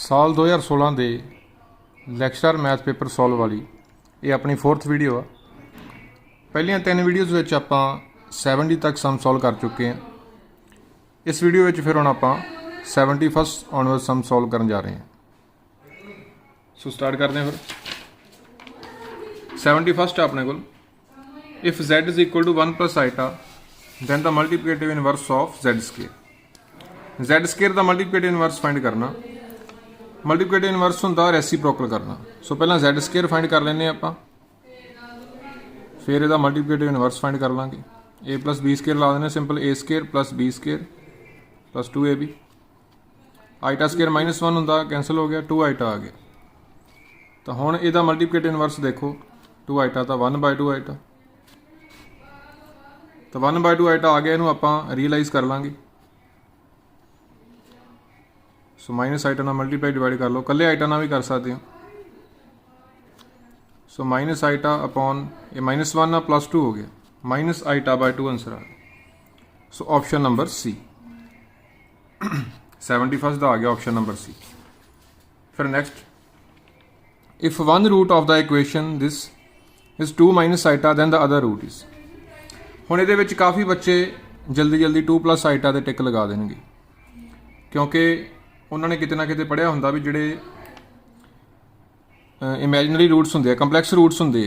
साल 2016 के lecturer math paper solve वाली ये अपनी 4th video uh. पहलियां 3 videos which आपां 70 तक सम सॉल्व कर चुके हैं। इस वीडियो में फिर हुण आपां 71 ऑनवर्ड सम सॉल्व करन जा रहे हैं। सो स्टार्ट करते हैं। फिर 71 अपने को if z is equal to 1 plus iota then the multiplicative inverse of z square का मल्टीप्लिकेटिव इनवर्स फाइंड करना। मल्टीप्लिकेटिव इनवर्स होंदा रेसिप्रोकल करना। सो पहला z स्केयर फाइंड कर लेने आपां, फिर इहदा मल्टीप्लिकेटिव इनवर्स फाइंड कर लांगे। a प्लस बी स्केयर ला देने simple a square plus B square plus 2ab। Iota square -1 होंदा कैंसल हो गया, 2 आइटा आ गया। तो हुण इहदा मल्टीप्लिकेटिव इनवर्स देखो 2 आइटा तो 1/2 आइटा, तो 1/2 आइटा आ गया। इनू आपां रियलाइज कर लांगे। सो माइनस आइटा ना मल्टीप्लाई डिवाइड कर लो, कल्ले आइटा ना भी कर सकते हो। सो माइनस आइटा अपॉन ये -1 ना +2 हो गया, माइनस आइटा बाय 2 आंसर आ गया। सो ऑप्शन नंबर सी 71 का आ गया ऑप्शन नंबर सी। फिर next if one root of the equation this is 2 minus eta then the other root is. हुण इहदे विच काफ़ी बच्चे जल्दी जल्दी 2 प्लस आइटा दे टिक लगा देंगे, क्योंकि उन्होंने किते ना किते पढ़िया होंदा भी जिहड़े इमैजिनरी रूट्स होंदे, कंपलैक्स रूट्स होंदे,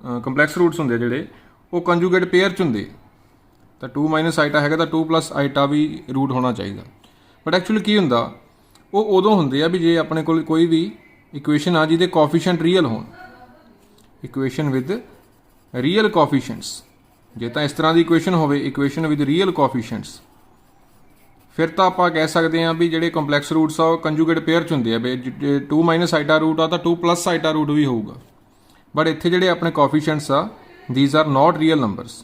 कंपलैक्स रूट्स होंदे जिहड़े वो कंजूगेट पेयर च होंदे। तो 2 माइनस आइटा है तो 2 प्लस आइटा भी रूट होना चाहिए। बट एक्चुअली की होंदा वो उदों होंदे आ भी जे अपने कोल कोई भी इक्वेशन आ जिहदे कोफिशिएंट रियल होण, इक्वेशन विद रियल कोफिशिएंट्स। जे तो इस तरह की इक्वेशन होवे, इक्वेशन विद रियल कोफिशिएंट्स, फिर तो आप कह सकते हैं भी ਜਿਹੜੇ ਕੰਪਲੈਕਸ रूट्स आ कंजूगेट पेयर च ਹੁੰਦੇ ਆ। ਵੀ 2 माइनस आइटा रूट आ तो 2 प्लस आइटा रूट भी होगा। बट इत्थे ਜਿਹੜੇ अपने कोफिशिएंट्स आ these are not real numbers.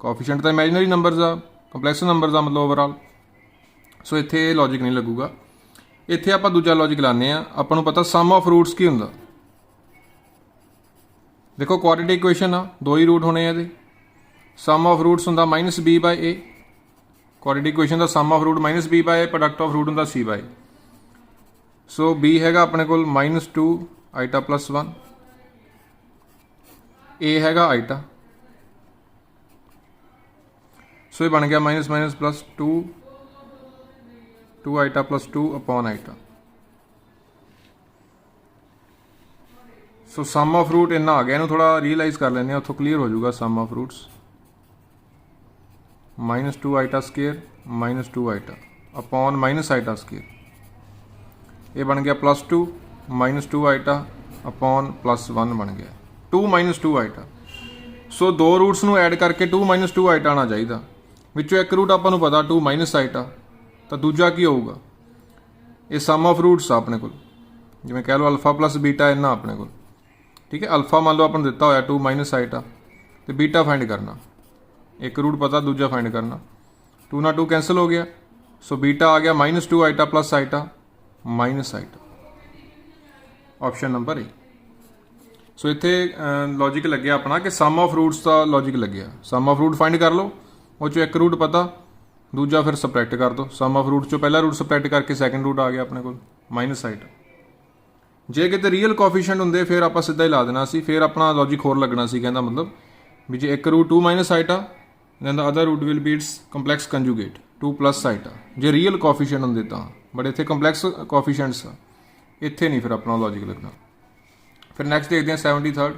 Coefficient तो इमेजिनरी नंबरस आ, कंपलैक्स नंबरस आ मतलब ओवरऑल। सो इत्थे लॉजिक नहीं लगूगा। इत्थे आप दूजा लॉजिक लाने आ। आपां नूं पता सम ऑफ रूट्स की हुंदा। देखो क्वाड्रेटिक इक्वेशन आ, 2 ही रूट होने आ। सम ऑफ रूट्स हुंदा -b/a। क्वाड्रेटिक इक्वेशन का sum of root -b/a, product of root होंदा c/a। सो b हैगा अपने कोल -2 आइटा प्लस 1, a हैगा आइटा। सो ये बन गया minus plus 2 eta plus 2 upon eta. So sum of root इन्ना आ गया। इन्हू थोड़ा रियलाइज कर लेने, उतों क्लीयर हो जाऊगा। Sum of roots -2 eta square -2 eta upon minus eta square. ये बन गया +2 -2 आइटा अपॉन +1 बन गया 2 -2 आइटा। सो 2 रूट्स नू ऐड करके 2 -2 आइटा आना चाहिए। विचों एक रूट आपां नूं पता 2 माइनस आइटा, तो दूजा की होगा ये सम ऑफ रूट्स आ अपने कोल। जिवें कह लो अल्फा प्लस बीटा इन्ना अपने कोल, ठीक है। अल्फा मान लो अपन दिता होया 2 माइनस आइटा, तो बीटा फाइंड करना। एक रूट पता दूजा फाइंड करना। 2 ना 2 कैंसल हो गया। सो बीटा आ गया -2 eta plus eta minus eta. Option number A. So इत्थे लॉजिक लग्या अपना कि सम ऑफ रूट्स का लॉजिक लग्या। सम ऑफ रूट फाइंड कर लो, वो चो एक रूट पता, दूजा फिर सबट्रैक्ट कर दो। सम ऑफ रूट चो पहला रूट सबट्रैक्ट करके सैकेंड रूट आ गया अपने को माइनस आइटा। जे किते रियल कोफिशिएंट होंदे फिर आप सीधा ही ला देना सी, फिर अपना लॉजिक होर लगना सी। कहना मतलब भी जे एक root 2 minus iota then the other root will be its complex conjugate 2 plus iota J real coefficient होंदे तां। बट इत्थे कंपलैक्स कोफिशिएंट्स आ, इत्थे नहीं फिर अपना लॉजिक लगना। फिर नैक्सट देखते हैं 73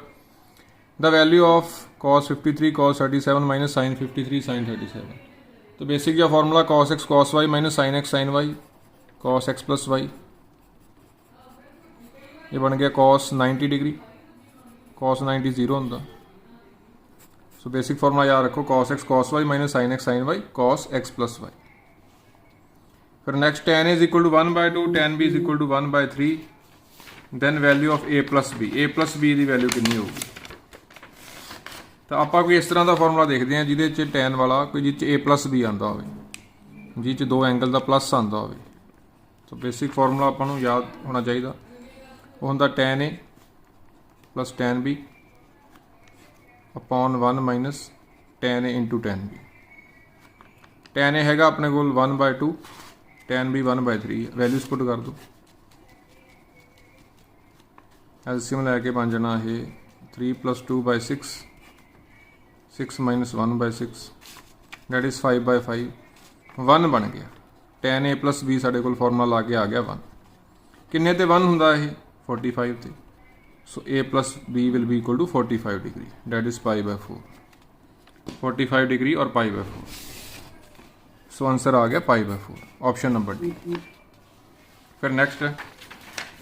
the value of cos 53 cos 37 minus sin 53 sin 37। तो बेसिक या formula cos x cos y minus sin x sin y cos x plus y। ये बन गया cos 90 डिग्री, cos 90 0 होंदा। सो बेसिक फॉर्मूला याद रखो cos x cos y minus sin x sin y cos x plus y। फिर next tan is equal to 1/2 tan b is equal to 1/3 then value of a plus b। a plus b की वैल्यू कितनी होगी। तो आप कोई इस तरह का फॉर्मूला देखते हैं जिहदे tan वाला कोई जिस a प्लस b आता हो, जिस 2 एंगल का प्लस आता हो। तो बेसिक फॉर्मूला आपां नूं याद होना चाहिए। वो होंदा tan a plus tan b upon 1 minus tan a into tan b। tan a हैगा अपने को 1/2, tan b 1/3 वैल्यूज पुट कर दो। एलसीएम लैके बन जाना ये 3 + 2/6, 6 - 1/6 डैट इज़ 5/5, 1 बन गया। tan a + b साढ़े कोल फॉर्मूला ला के आ गया 1। किन्ने ते 1 हुंदा ये 45 ते, so a + b will be equal to 45 degree that is π/4, 45 degree और π/4। सो आंसर आ गया π/4, ऑप्शन नंबर डी। फिर नेक्स्ट है,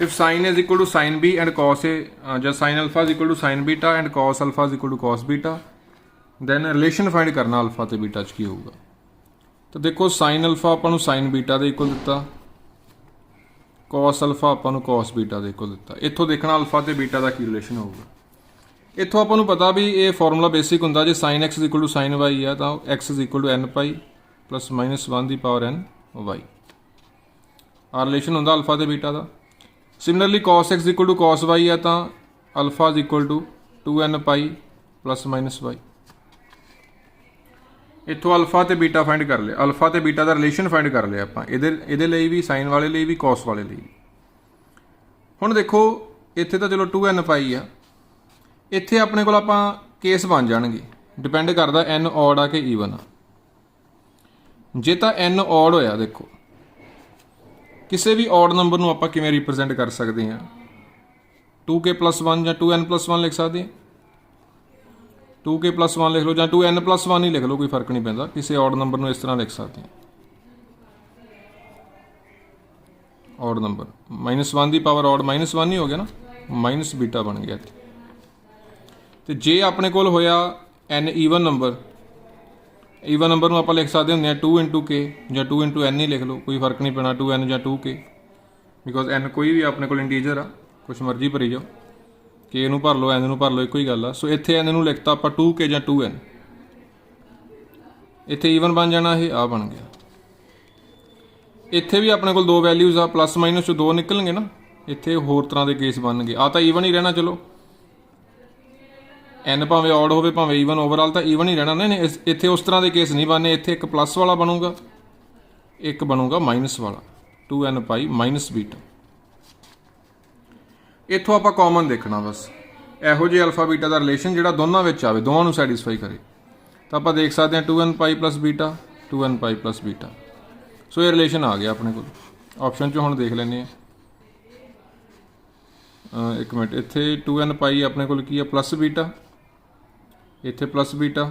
if sine is equal to sine B and cos A, जब साइन alpha is equal to sine beta and cos alpha is equal to cos beta, then relation find करना alpha तो beta च की होगा। तो देखो साइन अल्फा आपां नूं साइन बीटा दे इक्वल दिता, कॉस अल्फा आपां नूं कॉस बीटा दे इक्वल दिता। इत्थों देखना अल्फा तो बीटा का की रिलेशन होगा। इत्थों आपां नूं पता भी ये फॉर्मूला बेसिक हुंदा, जे sine X is equal to sine Y है तो X is equal to n π + -1 दी पावर n वाई, आ रिलेशन हुंदा अल्फा तो बीटा का। Similarly cos X equal to cos Y है तो alpha is equal to 2n π + -y। इत्थों अल्फा तो बीटा फाइंड कर लिया, अल्फा तो बीटा का रिलेशन फाइंड कर लिया आपां, इहदे लई भी साइन वाले लिए भी कॉस वाले लिए। हुण देखो इत्थे तो चलो 2n π आ, इत्थे अपने कोल आपां केस बन जाणगे, डिपेंड करदा n ऑड आ कि ईवन आ। जे तो n ऑड होया, देखो किसी भी ऑड नंबर नूं आपां किवें रिप्रजेंट कर सकते हैं, 2k + 1 या 2n + 1 लिख सकते हैं, 2k + 1 लिख लो या 2n + 1 ही लिख लो, कोई फर्क नहीं पैंदा, किसी ऑड नंबर नूं इस तरह लिख सकते हैं। ऑड नंबर -1 दी पावर ऑड -1 ही हो गया ना, माइनस बीटा बन गया। तो जे अपने कोल होया n even number, even number में आप लिख सकते होंगे 2 × k या 2 × n ही लिख लो, कोई फर्क नहीं पैना 2n या 2k, बिकॉज n कोई भी अपने को इंटीजर आ, कुछ मर्जी भरी जाओ, k नूं भर लो n नूं भर लो, एक ही गल आ। सो इत्थे n नूं लिखता आप 2k या 2n, इत्थे ईवन बन जाना, ये आ बन गया। इत्थे भी अपने कोल 2 वैल्यूज़ आ, +- चो 2 निकलणगे ना, इत्थे होर तरह के केस बन गए। आ तो ईवन ही रहना, चलो n भावें ऑड होवे भावें ईवन, ओवरऑल तो ईवन ही रहना ना। इत्थे उस तरह के केस नहीं बनने, इत्थे एक प्लस वाला बनूगा, एक बनूगा माइनस वाला, 2n π - बीटा। इत्थों आप कॉमन देखना, बस इहो जे अल्फा बीटा का रिलेशन जिहड़ा दोनों विच आवे, दोवां नूं सैटिस्फाई करे, तो आप देख सकते हैं 2n π + बीटा, 2n π + बीटा। सो ये रिलेशन आ गया अपने को। ऑप्शन चो हुण देख लैंदे आ, एक मिनट, इत्थे 2n π अपने को की है प्लस बीटा, इत्थे प्लस बीटा,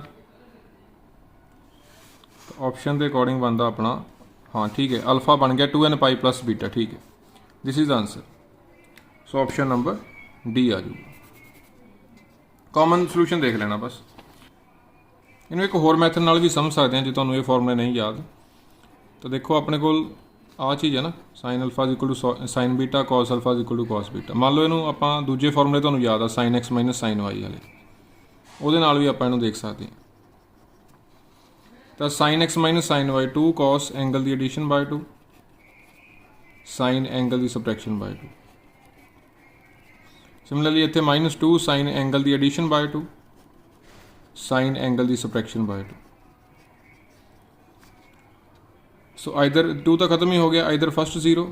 ऑप्शन के अकॉर्डिंग बनता अपना, हाँ ठीक है, अल्फा बन गया 2n π + बीटा, ठीक है, this is answer. So option number D आ जाऊगा। कॉमन सोल्यूशन देख लेना बस। इन्हों एक होर मैथड नाल भी समझ सकते हैं, जो तुहानूं ये फॉर्मूले नहीं याद। तो देखो अपने को आ चीज़ है ना, sine alpha is equal to sine beta, cos alpha is equal to cos beta. मान लो इनू आप दूजे फॉर्मूले तुहानूं याद आ, साइन एक्स - साइन वाई वाले, ਉਹਦੇ ਨਾਲ भी आप देख सकते हैं। तो sine x - sine y 2 cos angle की एडिशन बाय 2, साइन एंगल की सबट्रैक्शन बाय 2। सिमिलरली इत्थे -2 साइन एंगल की एडिशन बाय 2, साइन एंगल की सबट्रैक्शन बाय 2। सो आइदर 2 तो खत्म ही हो गया, आइदर फर्स्ट 0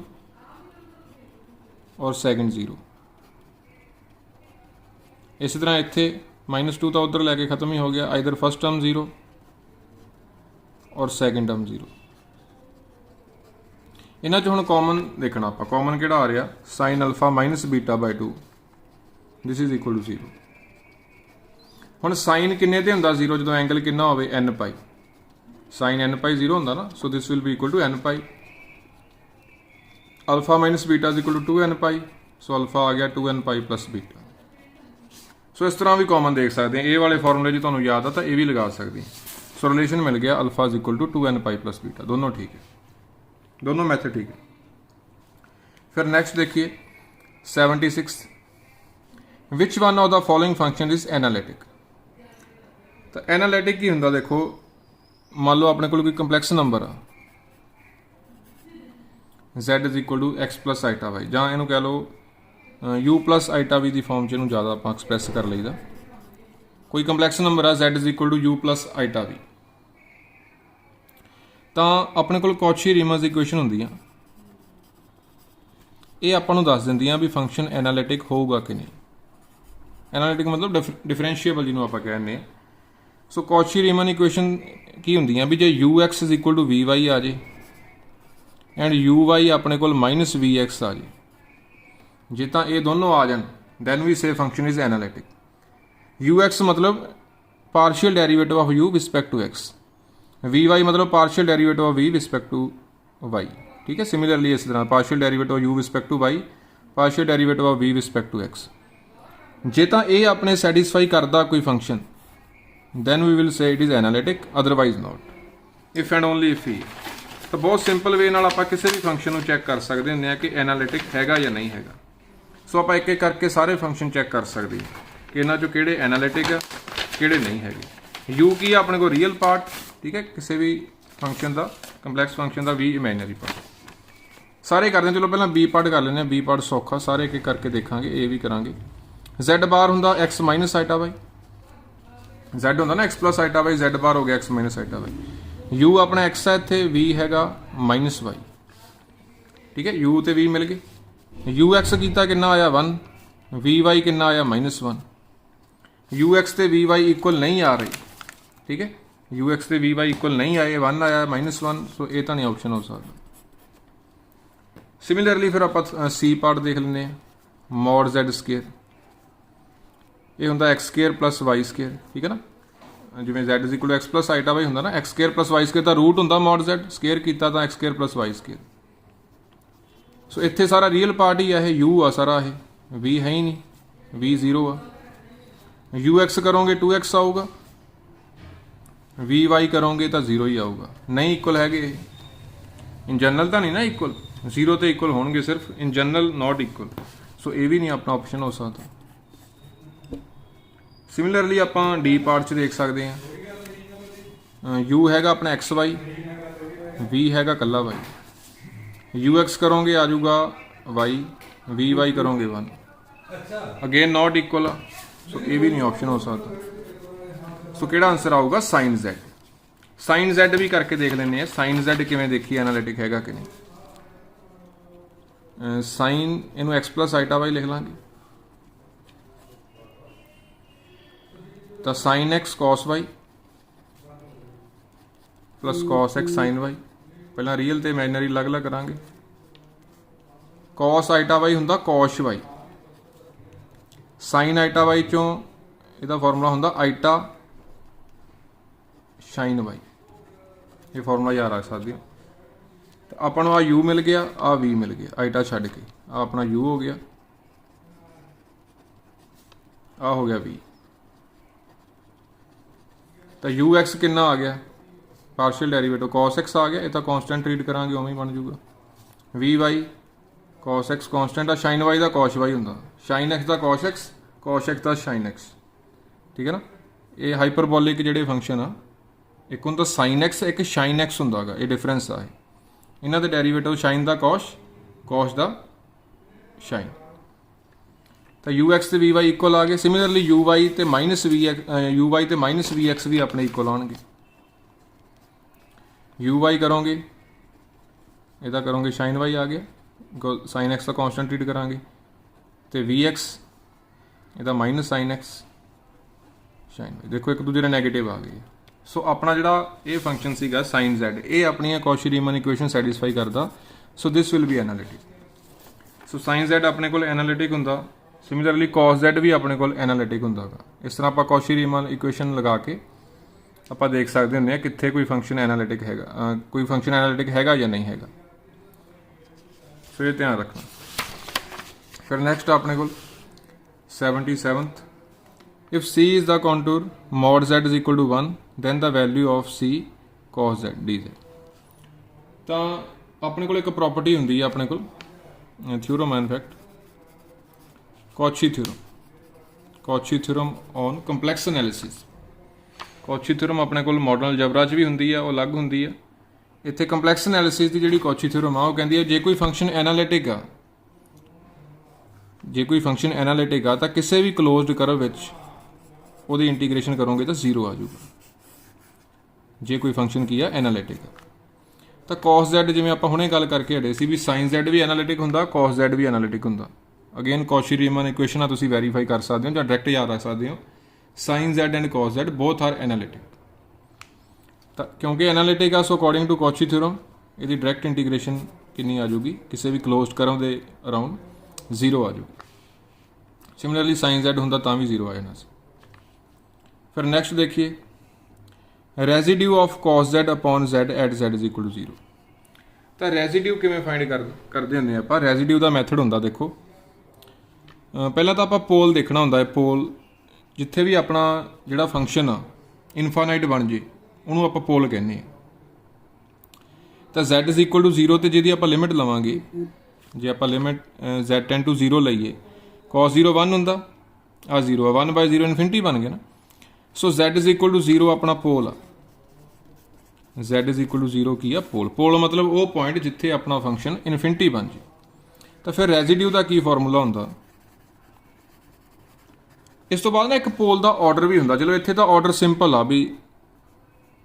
और सैकेंड 0। इस तरह इत्थे -2 तो उधर लैके खत्म ही हो गया, आइदर फर्स्ट टर्म 0 और सैकेंड टर्म 0। इन्हां चों हुण कॉमन देखना आपां, कॉमन किहड़ा आ रहा, sine alpha - beta by 2, this is equal to 0। हुण साइन किन्ने ते हुंदा 0, जो एंगल किन्ना होवे n π, साइन n π 0 हुंदा ना, so this will be equal to n π। Alpha - beta is equal to 2n π, so alpha आ गया 2n π + बीटा। सो इस तरह भी कॉमन देख सकते हैं, ए वाले फॉर्मूले जो तुहानूं याद आ तो ये भी लगा सकते हैं। सो रिलेशन मिल गया alpha is equal to 2n π + beta, दोनों ठीक है, दोनों मैथड ठीक है। फिर नेक्स्ट देखिए 76, which one of the following function is analytic. तो एनालिटिक की हुंदा, देखो मान लो अपने को कोई कंपलैक्स नंबर आ, z is equal to x + iota y, जां इहनूं कह लो u + आइटा वी की फॉर्म च इहनूं ज़्यादा आपां एक्सप्रैस कर लईदा। कोई कंपलैक्स नंबर आ z is equal to u + iota v, तो अपने को कॉची रीमन इक्वेशन होंदियां, ये आपां नूं दस दिंदियां भी फंक्शन एनालिटिक होऊगा कि नहीं। एनालिटिक मतलब डिफरेंशिएबल जिन्हों आप कहने। सो कॉची रीमन इक्वेशन की होंगी भी जो u x is equal to v y आ जाए एंड यू वाई अपने को माइनस वी एक्स आ जाए, जे तो ये दोनों आ जाए then we say function is analytic. U x मतलब partial derivative of u respect to x, v y मतलब partial derivative of v respect to y. ठीक है, सिमिलरली इस तरह partial derivative of u respect to y, partial derivative of v respect to x. जे तो ये अपने satisfy करता कोई function then we will say it is analytic, otherwise not. If and only if he. तो बहुत सिंपल वे नाल आपां किसी भी फंक्शन को चैक कर सकते हैं कि एनालिटिक हैगा या नहीं हैगा। सो आप एक एक करके सारे फंक्शन चैक कर सकते हैं कि इन्हां चों किहड़े एनालिटिक आ किहड़े नहीं हैगे। यू की अपने को रियल पार्ट, ठीक है, किसी भी फंक्शन का कंपलैक्स फंक्शन का, वी इमेजनरी पार्ट। सारे करते हैं, चलो पहले बी पार्ट कर लें। बी पार्ट सौखा, सारे एक एक करके देखांगे, ए भी करांगे। Z बार हुंदा x minus iota y, Z हुंदा ना x plus iota y, Z bar हो गया x minus iota y. U अपना एक्स है, इत्थे वी हैगा माइनस वाई। ठीक है, यू ते वी मिल गए। यू एक्स कीता कितना आया 1, वी वाई कितना आया -1। यू एक्स ते वी वाई इक्वल नहीं आ रही। ठीक है, यू एक्स ते वी वाई इक्वल नहीं आए, 1 आया -1, सो ये तो नहीं ऑप्शन हो सकता। सिमिलरली फिर आप सी पार्ट देख लें, मॉड Z स्केयर, ये होंगे x square plus y square. ठीक है ना, जिमें Z is equal to x plus iota y होंगे ना, x square plus y square का रूट होंगे मॉड Z, स्केयर किया तो x square plus y square. So इत्थे सारा रियल पार्ट ही है, यू आ सारा है, वी है ही नहीं, वी 0 आ। यू एक्स करोगे 2x आऊगा, वी वाई करोगे तो 0 ही आऊगा। नहीं इक्वल है, इन जनरल तो नहीं ना इक्वल, 0 तो इक्वल होंगे सिर्फ, इन जनरल नॉट इक्वल। सो ये भी नहीं अपना ऑप्शन हो सकता। सिमिलरली आप डी पार्ट च देख सकते हैं, यू हैगा अपना एक्स वाई, वी हैगा कला वाई। यू एक्स करोगे आ जाऊगा वाई, वी वाई करोगे 1, अगेन नॉट इक्वल आ। सो ये भी नहीं ऑप्शन हो सकता। सो केड़ा आंसर आऊगा साइन Z। साइन Z भी करके देख लें, साइन Z किवें देखी एनालिटिक हैगा कि नहीं। साइन इनू एक्स प्लस आइटा वाई लिख लांगे, तो sine x cos y plus cos x sine y. पहला रियल तो इमेजनरी अलग अलग करांगे। कॉस आइटा वाई हुंदा cosh y, sine iota y चों इहदा फॉर्मूला हुंदा आइटा शाइन वाई। ये फॉर्मूला याद रख सकते हो। तो अपन आ यू मिल गया, आ वी मिल गया, आइटा छड्ड के आ अपना यू हो गया, आ हो गया वी। तो यू एक्स कितना आ गया, पार्शियल डेरीवेटिव कॉस एक्स आ गया, ये तो कॉन्स्टेंट ट्रीट करांगे उवें ही बन जूगा। V y cos x constant आ, शाइन वाई का कॉश वाई होंदा, शाइन एक्स का कॉश एक्स, कॉश एक्स का शाइन एक्स। ठीक है ना, ये हाइपरबोलिक जिहड़े फंक्शन आ, एक होंदा साइन एक्स, एक शाइन एक्स होंदा गा, ये डिफरेंस आ। इन्हां दे डेरीवेटिव शाइन का कॉश, कॉश का शाइन। तो यू एक्स तो वी वाई इक्वल आ गए। सिमिलरली यू वाई तो minus v x, u y तो माइनस वी एक्स भी अपने इक्वल आएंगे। यू वाई करोगे इहदा करोगे शाइन वाई आ गया, साइन एक्स का कॉन्स्टेंट ट्रीट करांगे, तो वी एक्स इहदा minus sine x sine y. देखो एक दूसरे नैगेटिव आ गई। सो अपना जिहड़ा ये फंक्शन सीगा साइन Z, ये अपनी कॉची रीमन इक्वेशन सैटिस्फाई करता। सो this will B analytic. So sine Z अपने को एनालिटिक हुंदा। सिमिलरली कॉस Z भी अपने को एनालिटिक हुंदा गा। इस तरह आप कॉची रीमन इक्वेशन लगा के आप देख सकते होंगे कित्थे कोई फंक्शन एनालिटिक हैगा, कोई फंक्शन एनालिटिक हैगा या नहीं हैगा। सो ये ध्यान रखना। फिर नैक्सट अपने को 77th, if C is the contour mod Z is equal to 1 then the value of C cos Z dz। तो अपने को एक प्रॉपर्टी होंगी है अपने को theorem in fact Cauchy theorem, Cauchy theorem on complex analysis. Cauchy theorem अपने को मॉडर्न अलजबरा च भी होंगी है, वो अलग होंगी है। इत्थे कंपलैक्स एनालिसिस की जी कॉची थ्योरम आ, वो कहती है जे कोई फंक्शन एनालिटिक आ, जे कोई फंक्शन एनालिटिक आ तो किसी भी क्लोज्ड कर्व विच ਉਹਦੀ इंटीग्रेशन करोगे तो 0 आ जाऊगा। जे कोई फंक्शन की है एनालिटिक तो कॉस Z जिमें आप हुणे गल करके हटे सी भी साइन Z भी एनालिटिक हुंदा, कॉस Z भी एनालिटिक हुंदा। अगेन कॉची रीमन इक्वेशन तुसीं वैरीफाई कर सकते हो, डायरैक्ट याद रख सकते हो। Sine Z and cos Z both are analytic, तो क्योंकि एनालिटिक आ so according to Cauchy theorem ये डायरैक्ट इंटीग्रेशन कितनी आ जाऊगी, किसी भी क्लोज्ड कर्व के अराउंड 0 आ जाऊगी। सिमिलरली साइन Z होंदा तां भी 0 आ जाना सी। फिर नैक्सट देखिए, residue of cos Z upon Z at Z is equal to 0। तो रेजिड्यू किवें फाइंड करते होंगे आप, रेजिड्यू का मैथड होंदा, देखो पहला तो आप पोल देखना होंदा है। पोल जिथे भी अपना जिहड़ा फंक्शन आ इनफाइनाइट बन जे उन्होंने आप पोल कहने। तो Z इज इक्वल टू 0 तो जिहदी आप लिमिट लवांगे, जे आप लिमिट Z टेंड टू 0 लईए, कॉस 0 1 होंदा, आ 0 1 बाय 0 इनफिनिटी बन गया ना। सो Z इज इक्वल टू 0 अपना pole uh, Z is equal to 0 की आ पोल। पोल मतलब वो पॉइंट जिथे अपना फंक्शन इनफिनिटी बन जाए। तो फिर रेजिड्यू का की फॉर्मूला होंदा, इस तो बाद ना एक पोल का ऑर्डर भी होंदा। चलो इत्थे तो ऑर्डर सिंपल आ भी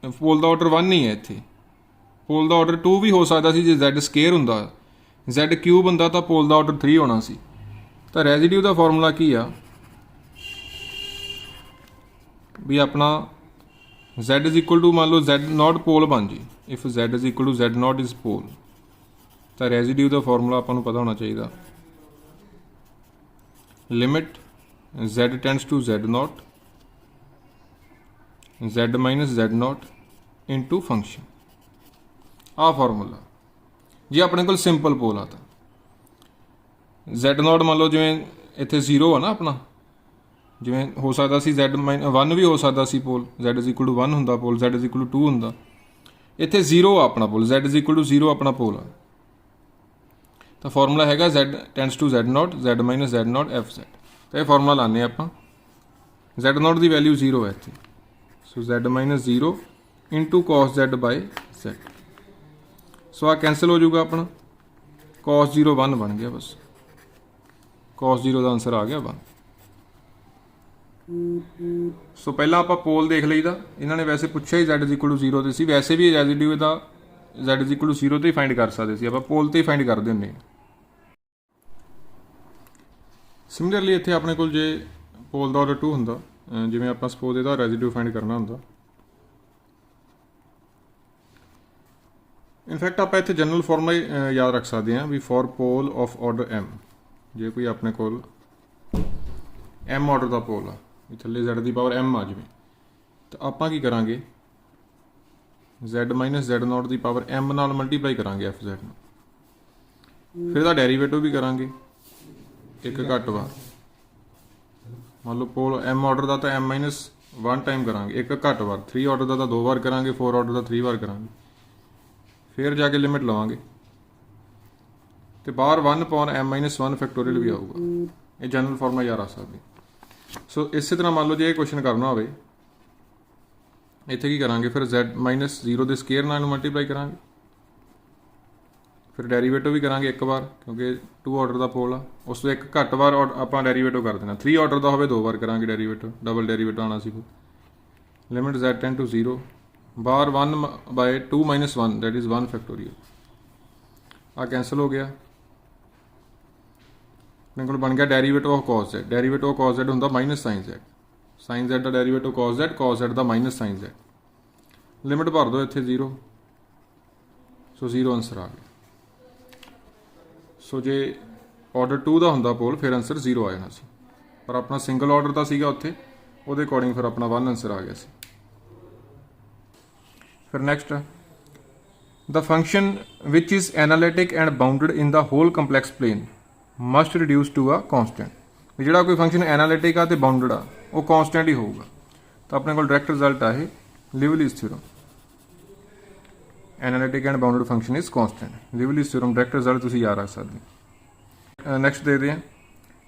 पोल का ऑर्डर 1 ही है, इत्थे पोल का ऑर्डर 2 भी हो सकता सी जे Z स्केयर होंदा, Z क्यूब होंदा तो पोल का ऑर्डर 3 होना सी। तो रेजिड्यू का फॉर्मूला की आ भी अपना Z इज इक्वल टू मान लो Z नॉट पोल बन जी, if Z is equal to Z naught is pole, तो रेजिड्यू का फॉर्मूला आपको पता होना चाहिए, limit Z tends to Z not Z minus Z naught into function, आ फॉर्मूला। जी अपने को सिंपल पोल आता Z नॉट मान लो जिमें इत्थे 0 है ना अपना, जिमें हो सकता सी Z माइन 1 भी हो सकता सी pole, Z is equal to 1 होंदा pole, Z is equal to 2 होंदा, इत्थे 0 आ अपना pole, Z is equal to 0 अपना पोल आ। तो फॉर्मूला हैगा Z tends to Z not Z minus Z not FZ। तो यह फॉर्मूला लाने आप, Z नॉट की वैल्यू 0 है इत्थे, so Z minus 0 into cos Z by Z। So आ कैंसल हो जाऊगा अपना, कॉस 0 1 बन गया, बस कॉस 0 का आंसर आ गया 1। सो पहला आप पोल देख लीदा, इन्होंने वैसे पूछा ही Z इज इक्वल टू 0 तो सी, वैसे भी रेजिड्यू का Z इज इक्वल टू 0 तो ही फाइंड कर सकते सी, आप पोल तो ही फाइंड करते होंगे। सिमिलरली इत्थे अपने कोल जे पोल का ऑर्डर 2 होंदा, जिवें आपां सपोज इहदा रेजिड्यू फाइंड करना होंदा, इनफैक्ट आप इत्थे जनरल फॉर्मूला याद रख सकते हैं भी for pole of order M, जे कोई अपने कोल M ऑर्डर का पोल आ, थल्ले Z की पावर M आ जाए, तो आपां की करांगे Z माइनस Z नॉट की पावर M नाल मल्टीप्लाई करांगे FZ नूं, फिर इहदा डेरीवेटिव भी करांगे एक घट बार, मान लो पोल M ऑर्डर का तो M माइनस 1 टाइम करांगे, एक घट बार 3 ऑर्डर का तो 2 बार करांगे, 4 ऑर्डर का 3 बार करांगे, फिर जाके लिमिट लवांगे तो बाहर 1 अपॉन M माइनस 1 फैक्टोरियल भी आऊगा। ये जनरल फॉर्मूला याद आ सकते। सो इस तरह मान लो जो ये क्वेश्चन करना हो, इत्थे की करांगे, फिर Z माइनस 0 के स्केयर नाल मल्टीप्लाई करांगे, फिर डेरीवेटिव भी करांगे एक बार क्योंकि 2 ऑर्डर का पोल आ, उस तो एक घट बार आप डेरीवेटिव कर देना, 3 ऑर्डर का हो 2 बार करांगे डेरीवेटिव, डबल डेरीवेटिव आना सी। लिमिट Z टेंड टू 0, बार 1 by 2 minus 1 that is 1 factorial, आ कैंसल हो गया। अपने को बन गया derivative of cos Z, derivative of cos Z होंदा minus sine Z, sine Z का डेरीवेटिव कॉस Z का माइनस साइन Z, लिमिट भर दो इत्थे 0, सो 0 आंसर आ गया। सो जे ऑर्डर 2 का होंदा पोल फिर आंसर 0 आ जाना सी, पर अपना सिंगल ऑर्डर का सीगा उत्थे, उहदे अकॉर्डिंग फिर अपना 1 आंसर आ गया सी। फिर next, the function which is analytic and bounded in the whole complex plane must reduce to a constant. भी जिहड़ा कोई फंक्शन एनालिटिक आ ते बाउंडेड आ वो कॉन्सटेंट ही होगा। तो अपने को डायरैक्ट रिजल्ट आ ये Liouville's theorem, analytic and bounded function is constant. Liouville's theorem direct result तुसीं याद रख सकते। नैक्सट देखते हैं,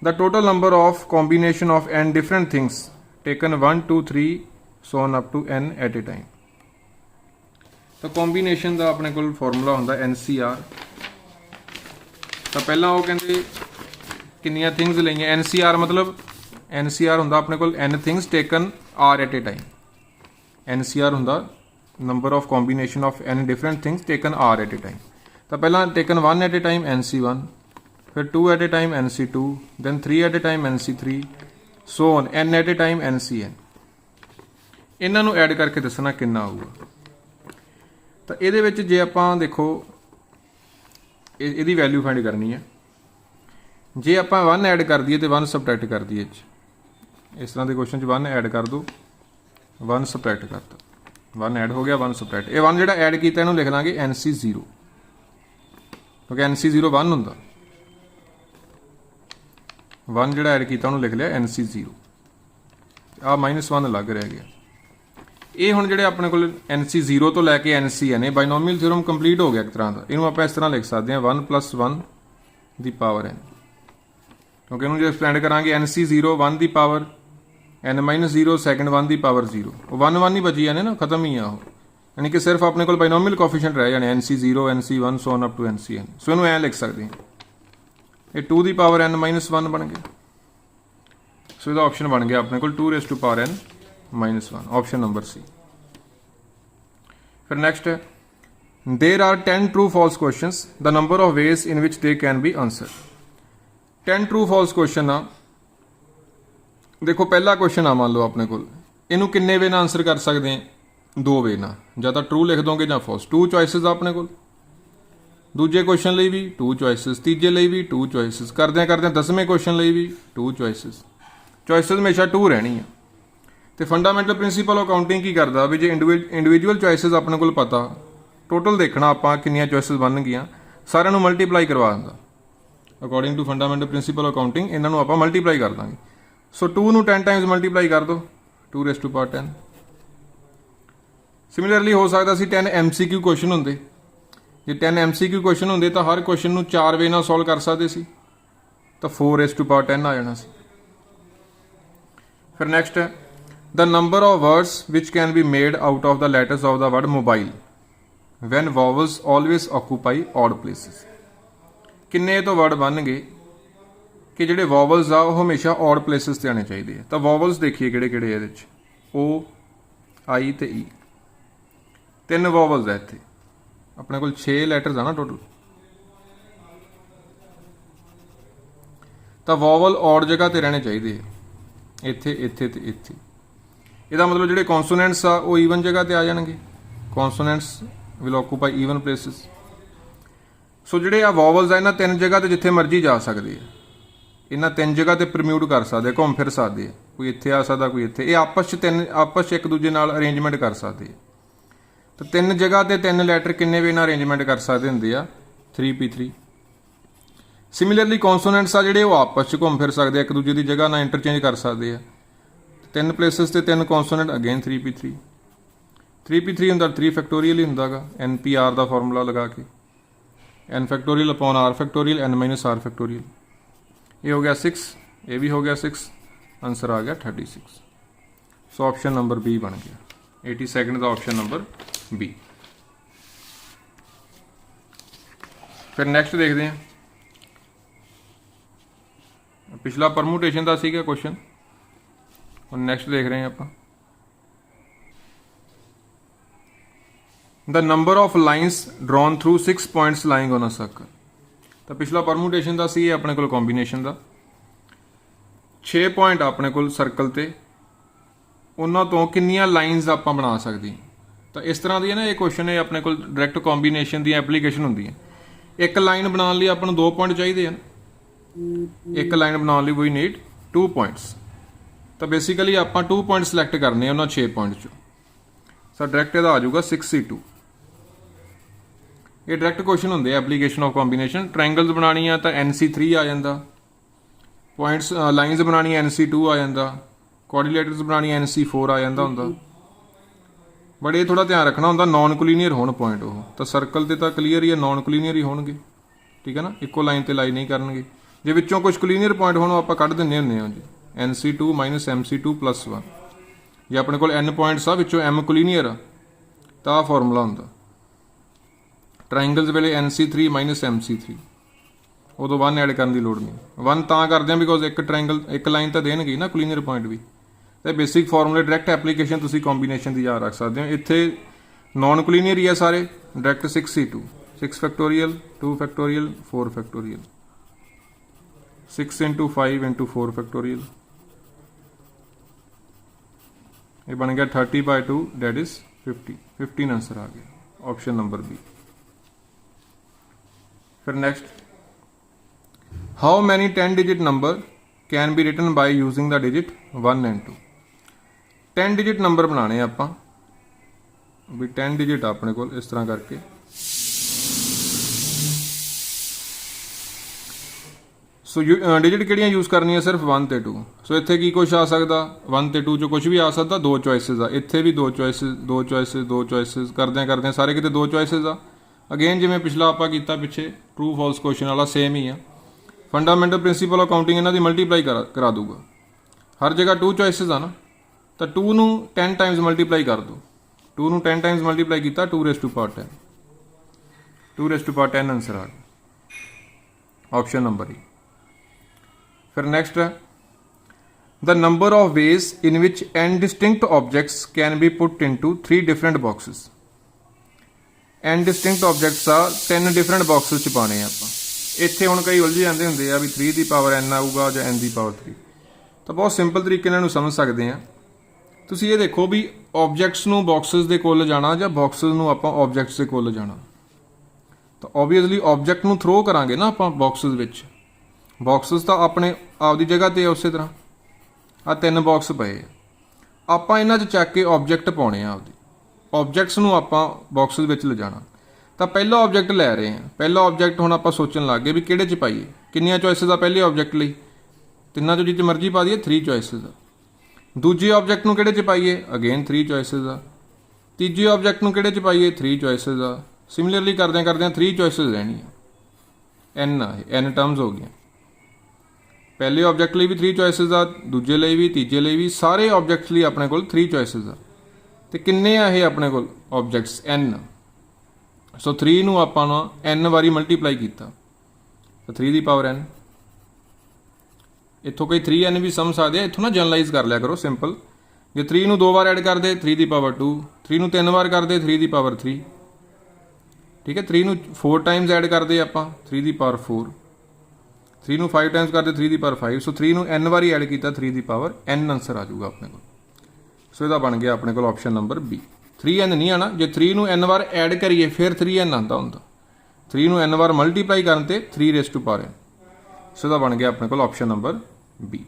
the total number of combination of n different things taken 1 2 3 so on up to n at a time. तो combination का अपने को फॉर्मूला होंदा NCR। तो पहला वो कहते कितनियां थिंग्स लईआं, NCR मतलब NCR होंदा अपने को n things taken R at a time. NCR होंदा number of combination of n different things taken R at a time. तो पहला taken 1 eight a time NC1, फिर 2 at a time NC2, then 3 at a time NC3, so on n at a time NCN। ਇਹਨਾਂ ਨੂੰ add ਕਰਕੇ ਦੱਸਣਾ ਕਿੰਨਾ ਆਊਗਾ। ਤਾਂ ਇਹਦੇ ਵਿੱਚ ਜੇ ਆਪਾਂ ਦੇਖੋ ਇਹਦੀ ਵੈਲਿਊ ਫਾਈਂਡ ਕਰਨੀ ਹੈ। ਜੇ ਆਪਾਂ 1 ਐਡ ਕਰ ਦਈਏ ਤੇ 1 ਸਬਟਰੈਕਟ ਕਰ ਦਈਏ, ਇਸ ਤਰ੍ਹਾਂ ਦੇ ਕੁਐਸਚਨ 'ਚ 1 ਐਡ ਕਰ ਦਿਓ, 1 ਸਬਟਰੈਕਟ ਕਰਤਾ, 1 ਐਡ ਹੋ ਗਿਆ, 1 ਸਬਟਰੈਕਟ। ਇਹ 1 ਜਿਹੜਾ ਐਡ ਕੀਤਾ ਇਹਨੂੰ ਲਿਖ ਲਾਂਗੇ NC0, ਕਿਉਂਕਿ NC0 1 ਹੁੰਦਾ। 1 ਜਿਹੜਾ ਐਡ ਕੀਤਾ ਉਹਨੂੰ ਲਿਖ ਲਿਆ NC0। ਆ -1 ਅਲੱਗ ਰਹਿ ਗਿਆ। ਇਹ ਹੁਣ ਜਿਹੜੇ ਆਪਣੇ ਕੋਲ NC0 ਤੋਂ ਲੈ ਕੇ NCN ਇਹ ਬਾਈਨੋਮੀਅਲ ਥਿਊਰਮ ਕੰਪਲੀਟ ਹੋ ਗਿਆ ਇੱਕ ਤਰ੍ਹਾਂ ਦਾ। ਇਹਨੂੰ ਆਪਾਂ ਇਸ ਤਰ੍ਹਾਂ ਲਿਖ ਸਕਦੇ ਹਾਂ 1 + 1 ਦੀ ਪਾਵਰ n, ਕਿਉਂਕਿ ਇਹਨੂੰ ਜੇ ਐਕਸਪਲੈਂਡ ਕਰਾਂਗੇ NC0 1 ਦੀ ਪਾਵਰ n-0 ਸੈਕਿੰਡ 1 ਦੀ ਪਾਵਰ 0, ਉਹ 1 1 ਹੀ ਬਚੀ ਜਾਣੇ ਨਾ, ਖਤਮ ਹੀ ਆ ਉਹ। ਯਾਨੀ ਕਿ ਸਿਰਫ ਆਪਣੇ ਕੋਲ ਬਾਈਨੋਮੀਅਲ ਕੋਐਫੀਸ਼ੀਐਂਟ ਰਹਿ ਜਾਣੇ NC0 NC1 so on up to NCN। ਸੋ ਇਹਨੂੰ ਐਂ ਲਿਖ ਸਕਦੇ ਹਾਂ, ਇਹ 2 ਦੀ ਪਾਵਰ n-1 ਬਣ ਗਿਆ। ਸੋ ਇਹਦਾ ਆਪਸ਼ਨ ਬਣ ਗਿਆ ਆਪਣੇ ਕੋਲ 2 n-1, ऑप्शन नंबर C। फिर नेक्स्ट है, there are 10 true false questions, the number of ways in which they can be answer. 10 true false question आ, देखो पहला क्वेश्चन आ मान लो अपने को, इनू किन्ने वे ना आंसर कर सकते हैं? 2 वे ना, या तो ट्रू लिख दोगे या फॉल्स। 2 चॉइसिस अपने को, दूजे क्वेश्चन लिए भी 2 चॉइसिस, तीजे लिए भी 2 चॉइसिस, करदे 10वें क्वेश्चन लिए भी 2 चॉइसिस। चॉइसिस हमेशा 2 रहनी है। तो फंडामेंटल प्रिंसीपल अकाउंटिंग की करता भी जो इंडिविजुअल चॉइसिस अपने को पता, टोटल देखना आप कितनी चॉइसिस बन गई, सारे मल्टीप्लाई करवा दिंदा according to fundamental principle accounting. इन्हों आप मल्टीप्लाई कर देंगे। सो 2 ਨੂੰ 10 टाइम्स मल्टीप्लाई कर दो, 2^10। सिमिलरली हो सकता सी 10 MCQ क्वेश्चन होंगे, जे 10 MCQ क्वेश्चन होंगे तो हर क्वेश्चन 4 वे नाल सॉल्व कर सकते सी, तो 4^10 आ जाना सी। फिर नेक्स्ट है, the number of words which can be made out of the letters of the word mobile when vowels always occupy odd places। किन्ने तो वर्ड बन गए कि ਜਿਹੜੇ ਵੋਵਲਸ ਆ ਉਹ ਹਮੇਸ਼ਾ ਔਡ ਪਲੇਸਿਸ ਤੇ ਆਣੇ ਚਾਹੀਦੇ ਆ। ਤਾਂ ਵੋਵਲਸ ਦੇਖੀਏ ਕਿਹੜੇ ਕਿਹੜੇ ਇਹਦੇ ਵਿੱਚ, O, I ਤੇ E, 3 ਵੋਵਲਸ ਆ ਇੱਥੇ ਆਪਣੇ ਕੋਲ, 6 ਲੈਟਰਸ ਆ ਨਾ ਟੋਟਲ। ਤਾਂ ਵੋਵਲ ਔਡ ਜਗ੍ਹਾ ਤੇ ਰਹਿਣੇ ਚਾਹੀਦੇ ਆ, ਇੱਥੇ ਇੱਥੇ ਤੇ ਇੱਥੇ। ਇਹਦਾ ਮਤਲਬ ਜਿਹੜੇ ਕੌਨਸੋਨੈਂਟਸ ਆ ਉਹ ਈਵਨ ਜਗ੍ਹਾ ਤੇ ਆ ਜਾਣਗੇ, ਕੌਨਸੋਨੈਂਟਸ ਵਿਲ ਆਕੂਪਾਈ ਈਵਨ ਪਲੇਸਿਸ। ਸੋ ਜਿਹੜੇ ਆ ਵੋਵਲਸ ਆ ਇਹਨਾਂ 3 ਜਗ੍ਹਾ ਤੇ ਜਿੱਥੇ ਮਰਜ਼ੀ ਜਾ ਸਕਦੇ ਆ, ਇਹਨਾਂ 3 ਜਗ੍ਹਾ ਤੇ ਪਰਮਿਊਟ ਕਰ ਸਕਦੇ, ਘੁੰਮ ਫਿਰ ਸਕਦੇ ਆ, ਕੋਈ ਇੱਥੇ ਆ ਸਕਦਾ ਕੋਈ ਇੱਥੇ। ਇਹ ਆਪਸ 'ਚ ਇੱਕ ਦੂਜੇ ਨਾਲ ਅਰੇਂਜਮੈਂਟ ਕਰ ਸਕਦੇ ਆ। ਤਾਂ 3 ਜਗ੍ਹਾ ਤੇ 3 ਲੈਟਰ ਕਿੰਨੇ ਵੇ ਨਾਲ ਅਰੇਂਜਮੈਂਟ ਕਰ ਸਕਦੇ ਹੁੰਦੇ ਆ? 3p3। ਸਿਮਿਲਰਲੀ ਕੌਨਸੋਨੈਂਟਸ ਆ ਜਿਹੜੇ ਉਹ ਆਪਸ 'ਚ ਘੁੰਮ ਫਿਰ ਸਕਦੇ ਆ, ਇੱਕ ਦੂਜੇ ਦੀ ਜਗ੍ਹਾ ਨਾਲ ਇੰਟਰਚੇਂਜ ਕਰ ਸਕਦੇ ਆ। 3 ਪਲੇਸਿਸ ਤੇ 3 ਕੌਨਸੋਨੈਂਟ, ਅਗੇਨ 3p3। 3p3 ਹੁੰਦਾ 3 ਫੈਕਟੋਰੀਅਲ ਹੀ ਹੁੰਦਾ ਗਾ, NPR ਦਾ ਫਾਰਮੂਲਾ ਲਗਾ ਕੇ, n factorial upon r factorial n-r factorial. ये हो गया 6, ये भी हो गया 6, आंसर आ गया 36। सो ऑप्शन नंबर बी बन गया, 82 का ऑप्शन नंबर बी। फिर नैक्सट देखते हैं, पिछला परमुटेशन का सीगा क्वेश्चन, और नैक्सट देख रहे हैं आप, the number of lines drawn through 6 points lying on a circle. तो पिछला परमुटेशन का सी अपने को कॉम्बीनेशन का, 6 पॉइंट अपने को सर्कल ते, उन्हों तो कितनियां लाइन्स आप बना सकते। तो इस तरह की ना ये क्वेश्चन है अपने को डायरैक्ट कॉम्बीनेशन दी एप्लीकेशन होंगी है। एक लाइन बनाने लिए अपन 2 पॉइंट चाहिए, एक लाइन बनाने लिए वी नीड 2 पॉइंट्स। तो बेसिकली आप 2 पॉइंट सिलेक्ट करने उन्होंने 6 पॉइंट चो, सो डायरैक्ट आ जाऊगा 6C2। ये डायरैक्ट क्वेश्चन होंगे एप्लीकेशन ऑफ कॉम्बीनेशन। ट्रायंगल्स बनानी है तो NC3 आ जाता, पॉइंट्स लाइन्स बनानी NC2 आ जाता, कोऑर्डिनेटर्स बनानी NC4 आ जाता होंदा। बट ये थोड़ा ध्यान रखना होंदा नॉन कोलिनियर होण पॉइंट, वो तो सर्कल ते तो क्लीयर ही है, नॉन कोलिनियर ही होणगे, ठीक है ना, इक्को लाइन ते लाई नहीं करनगे। जे विच्चों कुछ कोलिनियर पॉइंट होण आपां कढ दिंदे हुंदे हां जी, NC2 - MC2 + 1। जे अपने को n पॉइंट्स आ विच्चों m कोलिनियर आ तो आ फॉर्मूला होंदा। ट्रायंगल्स वेले NC3 - MC3, उदों 1 ऐड करने की लोड़ नहीं। 1 तां करदे हां बिकॉज एक ट्रायंगल एक लाइन तो देणगे ना कोलिनियर पॉइंट भी। तो बेसिक फॉर्मूले डायरैक्ट एप्लीकेशन तुसीं कॉम्बीनेशन की याद रख सकते हो। इत्थे नॉन कोलिनियर ही है सारे, direct 6C2, 6 factorial 2 factorial 4 factorial. 6 into 5 into 4 factorial, ये बन गया 30/2 डेट इज 50। 15 आंसर आ गया ऑप्शन नंबर बी। फिर next, how many 10 digit number can be written by using the digit 1 and 2। 10 digit number बनाने आपां भी 10 डिजिट अपने को इस तरह करके सो डिजिट किहड़ियां यूज़ करनियां सिर्फ 1 ते 2। सो इत्थे की कुछ आ सकदा 1 ते 2 चो कुछ भी आ सकदा, दो चॉइसिस आ, इत्थे भी दो चॉइसिस करदे सारे किते दो चॉइसिस आ। अगेन जिवें पिछला आपां कीता पिछे ट्रू फॉल्स क्वेश्चन वाला सेम ही आ। फंडामेंटल प्रिंसीपल ऑफ काउंटिंग इन्हां दी मल्टीप्लाई करा दूगा, हर जगह 2 चॉइसिस आ ना, तो 2 नूं 10 टाइम्स मल्टीप्लाई कर दो। 2 नूं 10 टाइम्स मल्टीप्लाई किया 2^10, 2^10 आंसर आ गया ऑप्शन नंबर ई। फिर नेक्स्ट है, the number of ways in which n distinct objects can be put into 3 different boxes. n distinct objects आ 3 डिफरेंट बॉक्सेस च पाने आपां। इत्थे हुण कई उलझ जांदे हुंदे आ भी 3 दी पावर n आऊगा जां n दी पावर 3, तो बहुत सिंपल तरीके नाल समझ सकते हैं। तुसीं ये देखो भी ऑब्जेक्ट्स नूं बॉक्सेस दे कोल जाना जां बॉक्सेस नूं आपां ऑब्जेक्ट्स दे कोल जाना, तो ऑबवियसली ऑब्जेक्ट नूं थ्रो करांगे ना आपां बॉक्सेस विच। बॉक्सेस तो अपने आपकी जगह ते उस तरह आ 3 बॉक्स पे आपां इन्हां च चक के ऑब्जेक्ट पाने आपदी, ऑब्जेक्ट्स नूं आपां बॉक्सेस विच ले जाना। तो पहला ऑब्जेक्ट लै रहे हैं, पहला ऑब्जेक्ट हुण आपां सोचण लग गए भी किहड़े च पाईए, किन्नियां चॉइसिस आ पहले ऑब्जेक्ट लई, तिन्नां चों जिच मर्जी पा दईए 3 चॉइसिस आ। दूजे ऑब्जेक्ट नूं किहड़े च पाईए, अगेन 3 चॉइसिस आ। तीजे ऑब्जेक्ट नूं किहड़े च पाईए, 3 चॉइसिस आ। सिमिलरली करदे 3 चॉइसिस रहणियां, n आ, n टर्म्स हो गई। पहले ऑब्जेक्ट लिए भी 3 चॉइसिस आ, दूजे लिए भी, तीजे लिए भी, सारे ऑब्जेक्ट्स लिए अपने को 3 चॉइसिस आ। तो किन्ने आ ये अपने को ऑब्जेक्ट्स n। सो 3 नूं आपां ना n वारी मल्टीप्लाई किया तो 3 दी पावर n। इत्थों कोई 3n भी समझ सकते, इत्थों ना जनरलाइज कर लिया करो सिंपल। जे 3 नूं 2 बार ऐड कर दे 3 दी पावर 2, 3 नूं 3 बार कर दे 3 दी पावर 3, ठीक है। 3 नूं 4 टाइम्स ऐड कर दे आपां 3 दी पावर 4, 3 नूं 5 टाइम्स करते 3 दी पावर 5। सो 3 नूं n वारी ऐड किया 3 दी पावर n आंसर आ जाऊगा अपने को। सो इसका बन गया अपने को ऑप्शन नंबर बी। 3n नहीं आना, जो 3 नूं n बार ऐड करिए फिर 3n आता होंदा, 3 नूं n बार मल्टीप्लाई करन ते 3 रेज़ टू पावर n। सो इसका बन गया अपने को ऑप्शन नंबर बी।